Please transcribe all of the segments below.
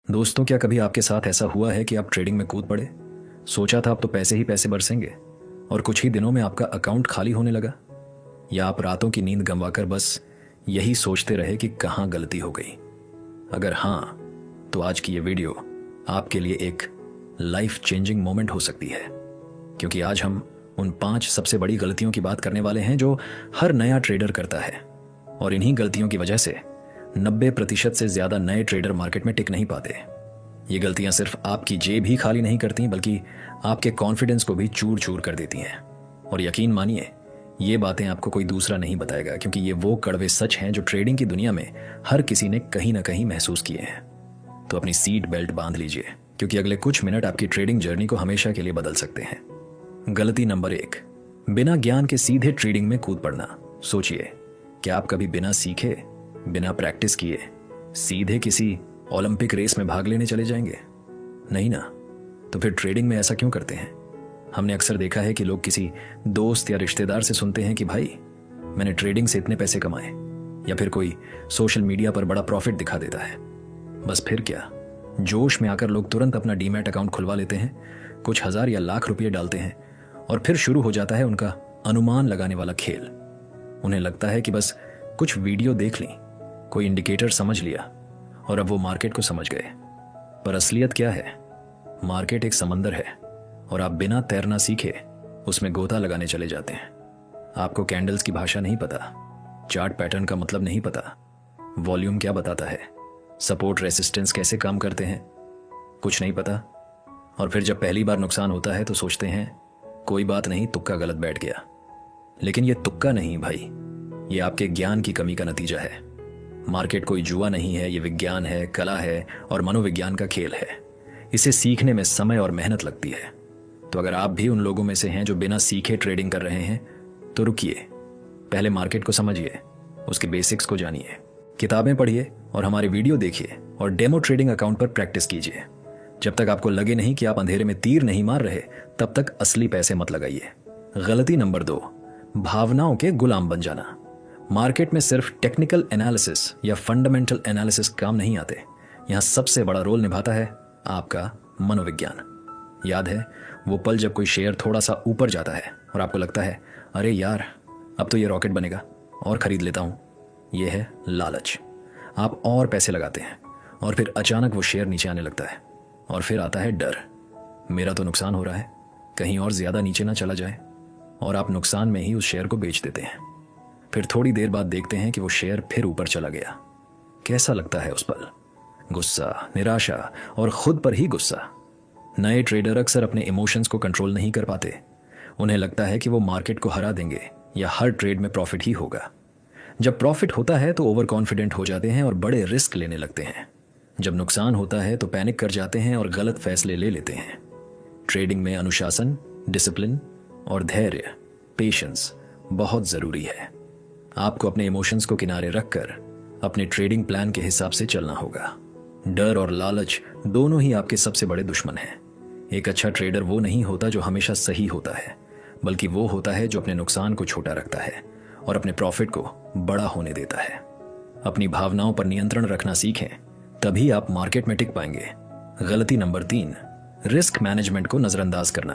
दोस्तों, क्या कभी आपके साथ ऐसा हुआ है कि आप ट्रेडिंग में कूद पड़े? सोचा था अब तो पैसे ही पैसे बरसेंगे और कुछ ही दिनों में आपका अकाउंट खाली होने लगा? या आप रातों की नींद गंवाकर बस यही सोचते रहे कि कहाँ गलती हो गई? अगर हाँ, तो आज की ये वीडियो आपके लिए एक लाइफ चेंजिंग मोमेंट हो सकती है, क्योंकि आज हम उन 5 सबसे बड़ी गलतियों की बात करने वाले हैं जो हर नया ट्रेडर करता है, और इन्हीं गलतियों की वजह से 90% से ज्यादा नए ट्रेडर मार्केट में टिक नहीं पाते। ये गलतियां सिर्फ आपकी जेब ही खाली नहीं करती, बल्कि आपके कॉन्फिडेंस को भी चूर चूर कर देती हैं। और यकीन मानिए, ये बातें आपको कोई दूसरा नहीं बताएगा, क्योंकि ये वो कड़वे सच हैं जो ट्रेडिंग की दुनिया में हर किसी ने कहीं ना कहीं महसूस किए हैं। तो अपनी सीट बेल्ट बांध लीजिए, क्योंकि अगले कुछ मिनट आपकी ट्रेडिंग जर्नी को हमेशा के लिए बदल सकते हैं। गलती नंबर 1, बिना ज्ञान के सीधे ट्रेडिंग में कूद पड़ना। सोचिए, क्या आप कभी बिना सीखे, बिना प्रैक्टिस किए सीधे किसी ओलंपिक रेस में भाग लेने चले जाएंगे? नहीं ना। तो फिर ट्रेडिंग में ऐसा क्यों करते हैं? हमने अक्सर देखा है कि लोग किसी दोस्त या रिश्तेदार से सुनते हैं कि भाई, मैंने ट्रेडिंग से इतने पैसे कमाए, या फिर कोई सोशल मीडिया पर बड़ा प्रॉफिट दिखा देता है। बस फिर क्या, जोश में आकर लोग तुरंत अपना डीमैट अकाउंट खुलवा लेते हैं, कुछ हजार या लाख रुपये डालते हैं, और फिर शुरू हो जाता है उनका अनुमान लगाने वाला खेल। उन्हें लगता है कि बस कुछ वीडियो देख ली, कोई इंडिकेटर समझ लिया, और अब वो मार्केट को समझ गए। पर असलियत क्या है? मार्केट एक समंदर है, और आप बिना तैरना सीखे उसमें गोता लगाने चले जाते हैं। आपको कैंडल्स की भाषा नहीं पता, चार्ट पैटर्न का मतलब नहीं पता, वॉल्यूम क्या बताता है, सपोर्ट रेसिस्टेंस कैसे काम करते हैं, कुछ नहीं पता। और फिर जब पहली बार नुकसान होता है तो सोचते हैं कोई बात नहीं, तुक्का गलत बैठ गया। लेकिन ये तुक्का नहीं भाई, ये आपके ज्ञान की कमी का नतीजा है। मार्केट कोई जुआ नहीं है, ये विज्ञान है, कला है और मनोविज्ञान का खेल है। इसे सीखने में समय और मेहनत लगती है। तो अगर आप भी उन लोगों में से हैं जो बिना सीखे ट्रेडिंग कर रहे हैं, तो रुकिए, पहले मार्केट को समझिए, उसके बेसिक्स को जानिए, किताबें पढ़िए और हमारे वीडियो देखिए, और डेमो ट्रेडिंग अकाउंट पर प्रैक्टिस कीजिए। जब तक आपको लगे नहीं कि आप अंधेरे में तीर नहीं मार रहे, तब तक असली पैसे मत लगाइए। गलती नंबर 2, भावनाओं के गुलाम बन जाना। मार्केट में सिर्फ टेक्निकल एनालिसिस या फंडामेंटल एनालिसिस काम नहीं आते। यहाँ सबसे बड़ा रोल निभाता है आपका मनोविज्ञान। याद है वो पल जब कोई शेयर थोड़ा सा ऊपर जाता है और आपको लगता है, अरे यार, अब तो ये रॉकेट बनेगा और खरीद लेता हूँ। ये है लालच। आप और पैसे लगाते हैं, और फिर अचानक वो शेयर नीचे आने लगता है, और फिर आता है डर, मेरा तो नुकसान हो रहा है, कहीं और ज्यादा नीचे ना चला जाए, और आप नुकसान में ही उस शेयर को बेच देते हैं। फिर थोड़ी देर बाद देखते हैं कि वो शेयर फिर ऊपर चला गया। कैसा लगता है उस पल? गुस्सा, निराशा और खुद पर ही गुस्सा। नए ट्रेडर अक्सर अपने इमोशंस को कंट्रोल नहीं कर पाते। उन्हें लगता है कि वो मार्केट को हरा देंगे या हर ट्रेड में प्रॉफिट ही होगा। जब प्रॉफिट होता है तो ओवर कॉन्फिडेंट हो जाते हैं और बड़े रिस्क लेने लगते हैं। जब नुकसान होता है तो पैनिक कर जाते हैं और गलत फैसले ले लेते हैं। ट्रेडिंग में अनुशासन, डिसिप्लिन और धैर्य, पेशेंस बहुत जरूरी है। आपको अपने इमोशंस को किनारे रखकर अपने ट्रेडिंग प्लान के हिसाब से चलना होगा। डर और लालच दोनों ही आपके सबसे बड़े दुश्मन हैं। एक अच्छा ट्रेडर वो नहीं होता जो हमेशा सही होता है, बल्कि वो होता है जो अपने नुकसान को छोटा रखता है और अपने प्रॉफिट को बड़ा होने देता है। अपनी भावनाओं पर नियंत्रण रखना सीखें, तभी आप मार्केट में टिक पाएंगे। गलती नंबर 3, रिस्क मैनेजमेंट को नजरअंदाज करना।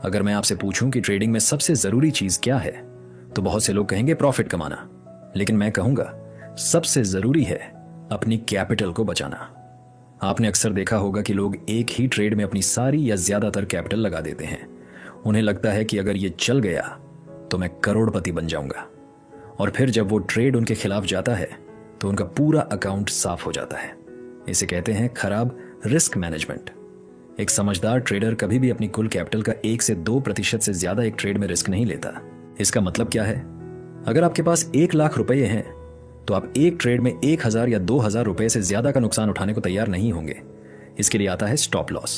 अगर मैं आपसे पूछूं कि ट्रेडिंग में सबसे जरूरी चीज क्या है, तो बहुत से लोग कहेंगे प्रॉफिट कमाना। लेकिन मैं कहूंगा सबसे जरूरी है अपनी कैपिटल को बचाना। आपने अक्सर देखा होगा कि लोग एक ही ट्रेड में अपनी सारी या ज्यादातर कैपिटल लगा देते हैं। उन्हें लगता है कि अगर ये चल गया तो मैं करोड़पति बन जाऊंगा, और फिर जब वो ट्रेड उनके खिलाफ जाता है तो उनका पूरा अकाउंट साफ हो जाता है। इसे कहते हैं खराब रिस्क मैनेजमेंट। एक समझदार ट्रेडर कभी भी अपनी कुल कैपिटल का 1 से 2% से ज्यादा एक ट्रेड में रिस्क नहीं लेता। इसका मतलब क्या है? अगर आपके पास 1 लाख रुपए हैं, तो आप एक ट्रेड में 1000 या 2000 रुपए से ज्यादा का नुकसान उठाने को तैयार नहीं होंगे। इसके लिए आता है स्टॉप लॉस।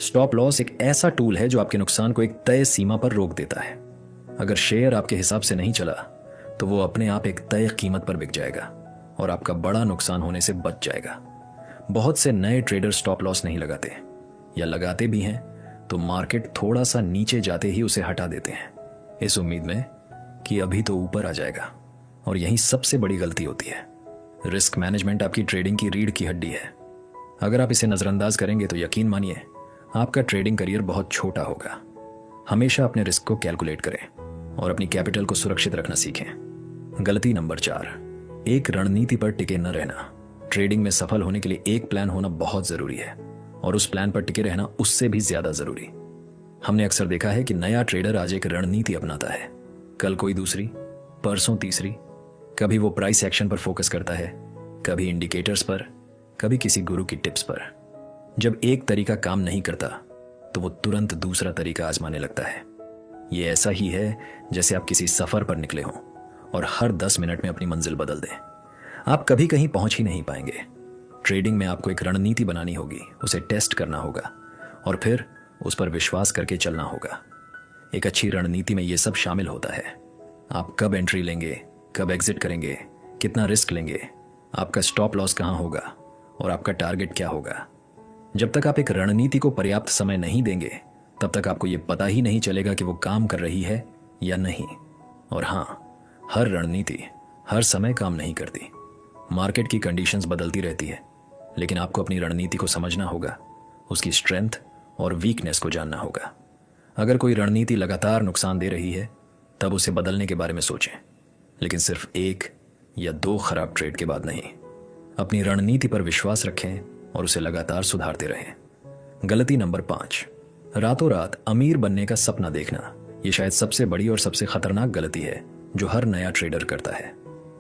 स्टॉप लॉस एक ऐसा टूल है जो आपके नुकसान को एक तय सीमा पर रोक देता है। अगर शेयर आपके हिसाब से नहीं चला, तो वो अपने आप एक तय कीमत पर बिक जाएगा और आपका बड़ा नुकसान होने से बच जाएगा। बहुत से नए ट्रेडर स्टॉप लॉस नहीं लगाते, या लगाते भी हैं तो मार्केट थोड़ा सा नीचे जाते ही उसे हटा देते हैं, इस उम्मीद में कि अभी तो ऊपर आ जाएगा। और यही सबसे बड़ी गलती होती है। रिस्क मैनेजमेंट आपकी ट्रेडिंग की रीढ़ की हड्डी है। अगर आप इसे नज़रअंदाज करेंगे तो यकीन मानिए आपका ट्रेडिंग करियर बहुत छोटा होगा। हमेशा अपने रिस्क को कैलकुलेट करें और अपनी कैपिटल को सुरक्षित रखना सीखें। गलती नंबर 4, एक रणनीति पर टिके न रहना। ट्रेडिंग में सफल होने के लिए एक प्लान होना बहुत ज़रूरी है और उस प्लान पर टिके रहना उससे भी ज़्यादा ज़रूरी। हमने अक्सर देखा है कि नया ट्रेडर आज एक रणनीति अपनाता है, कल कोई दूसरी, परसों तीसरी। कभी वो प्राइस एक्शन पर फोकस करता है, कभी इंडिकेटर्स पर, कभी किसी गुरु की टिप्स पर। जब एक तरीका काम नहीं करता तो वो तुरंत दूसरा तरीका आजमाने लगता है। ये ऐसा ही है जैसे आप किसी सफर पर निकले हों और हर 10 मिनट में अपनी मंजिल बदल दें। आप कभी कहीं पहुंच ही नहीं पाएंगे। ट्रेडिंग में आपको एक रणनीति बनानी होगी, उसे टेस्ट करना होगा और फिर उस पर विश्वास करके चलना होगा। एक अच्छी रणनीति में यह सब शामिल होता है। आप कब एंट्री लेंगे, कब एग्जिट करेंगे, कितना रिस्क लेंगे, आपका स्टॉप लॉस कहां होगा और आपका टारगेट क्या होगा। जब तक आप एक रणनीति को पर्याप्त समय नहीं देंगे तब तक आपको यह पता ही नहीं चलेगा कि वो काम कर रही है या नहीं। और हाँ, हर रणनीति हर समय काम नहीं करती। मार्केट की कंडीशंस बदलती रहती है, लेकिन आपको अपनी रणनीति को समझना होगा, उसकी स्ट्रेंथ और वीकनेस को जानना होगा। अगर कोई रणनीति लगातार नुकसान दे रही है तब उसे बदलने के बारे में सोचें, लेकिन सिर्फ 1 या 2 खराब ट्रेड के बाद नहीं। अपनी रणनीति पर विश्वास रखें और उसे लगातार सुधारते रहें। गलती नंबर 5, रातों रात अमीर बनने का सपना देखना। ये शायद सबसे बड़ी और सबसे खतरनाक गलती है जो हर नया ट्रेडर करता है।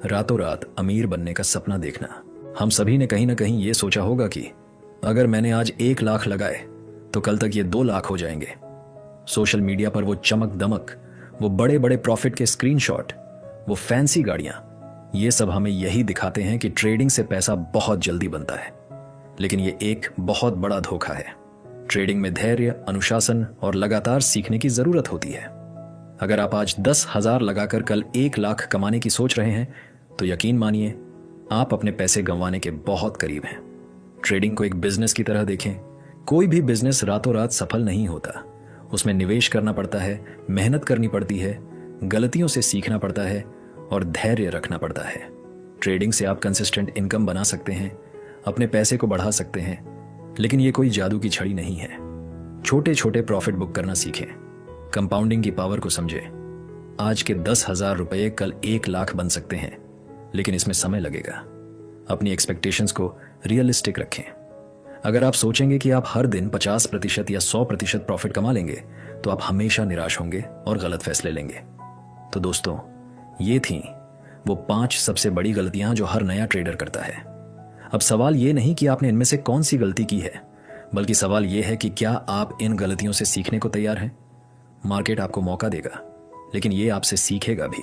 रातों रात अमीर बनने का सपना देखना। हम सभी ने कहीं ना कहीं ये सोचा होगा कि अगर मैंने आज 1 लाख लगाए तो कल तक ये 2 लाख हो जाएंगे। सोशल मीडिया पर वो चमक दमक, वो बड़े बड़े प्रॉफिट के स्क्रीनशॉट, वो फैंसी गाड़ियां, ये सब हमें यही दिखाते हैं कि ट्रेडिंग से पैसा बहुत जल्दी बनता है। लेकिन ये एक बहुत बड़ा धोखा है। ट्रेडिंग में धैर्य, अनुशासन और लगातार सीखने की जरूरत होती है। अगर आप आज 10,000 लगाकर कल 1 लाख कमाने की सोच रहे हैं तो यकीन मानिए आप अपने पैसे गंवाने के बहुत करीब हैं। ट्रेडिंग को एक बिजनेस की तरह देखें। कोई भी बिजनेस रातों रात सफल नहीं होता। उसमें निवेश करना पड़ता है, मेहनत करनी पड़ती है, गलतियों से सीखना पड़ता है और धैर्य रखना पड़ता है। ट्रेडिंग से आप कंसिस्टेंट इनकम बना सकते हैं, अपने पैसे को बढ़ा सकते हैं, लेकिन ये कोई जादू की छड़ी नहीं है। छोटे छोटे प्रॉफिट बुक करना सीखें, कंपाउंडिंग की पावर को समझें। आज के 10,000 रुपये कल 1 लाख बन सकते हैं, लेकिन इसमें समय लगेगा। अपनी एक्सपेक्टेशंस को रियलिस्टिक रखें। अगर आप सोचेंगे कि आप हर दिन 50% या 100% प्रॉफिट कमा लेंगे तो आप हमेशा निराश होंगे और गलत फैसले लेंगे। तो दोस्तों, ये थी वो 5 सबसे बड़ी गलतियां जो हर नया ट्रेडर करता है। अब सवाल ये नहीं कि आपने इनमें से कौन सी गलती की है, बल्कि सवाल ये है कि क्या आप इन गलतियों से सीखने को तैयार हैं। मार्केट आपको मौका देगा, लेकिन ये आपसे सीखेगा भी।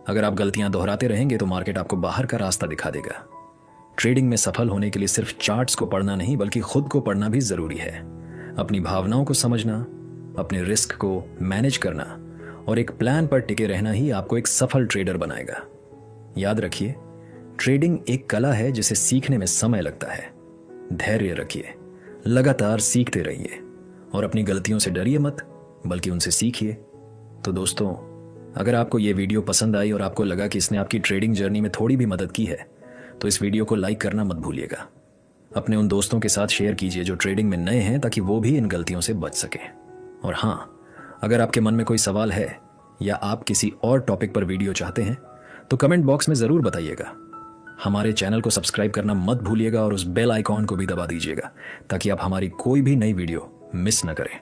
अगर आप गलतियां दोहराते रहेंगे तो मार्केट आपको बाहर का रास्ता दिखा देगा। ट्रेडिंग में सफल होने के लिए सिर्फ चार्ट्स को पढ़ना नहीं बल्कि खुद को पढ़ना भी जरूरी है। अपनी भावनाओं को समझना, अपने रिस्क को मैनेज करना और एक प्लान पर टिके रहना ही आपको एक सफल ट्रेडर बनाएगा। याद रखिए, ट्रेडिंग एक कला है जिसे सीखने में समय लगता है। धैर्य रखिए, लगातार सीखते रहिए और अपनी गलतियों से डरिए मत, बल्कि उनसे सीखिए। तो दोस्तों, अगर आपको ये वीडियो पसंद आई और आपको लगा कि इसने आपकी ट्रेडिंग जर्नी में थोड़ी भी मदद की है तो इस वीडियो को लाइक करना मत भूलिएगा। अपने उन दोस्तों के साथ शेयर कीजिए जो ट्रेडिंग में नए हैं, ताकि वो भी इन गलतियों से बच सकें। और हाँ, अगर आपके मन में कोई सवाल है या आप किसी और टॉपिक पर वीडियो चाहते हैं तो कमेंट बॉक्स में ज़रूर बताइएगा। हमारे चैनल को सब्सक्राइब करना मत भूलिएगा और उस बेल आइकॉन को भी दबा दीजिएगा ताकि आप हमारी कोई भी नई वीडियो मिस न करें।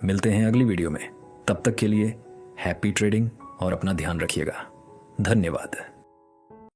मिलते हैं अगली वीडियो में। तब तक के लिए हैप्पी ट्रेडिंग और अपना ध्यान रखिएगा। धन्यवाद।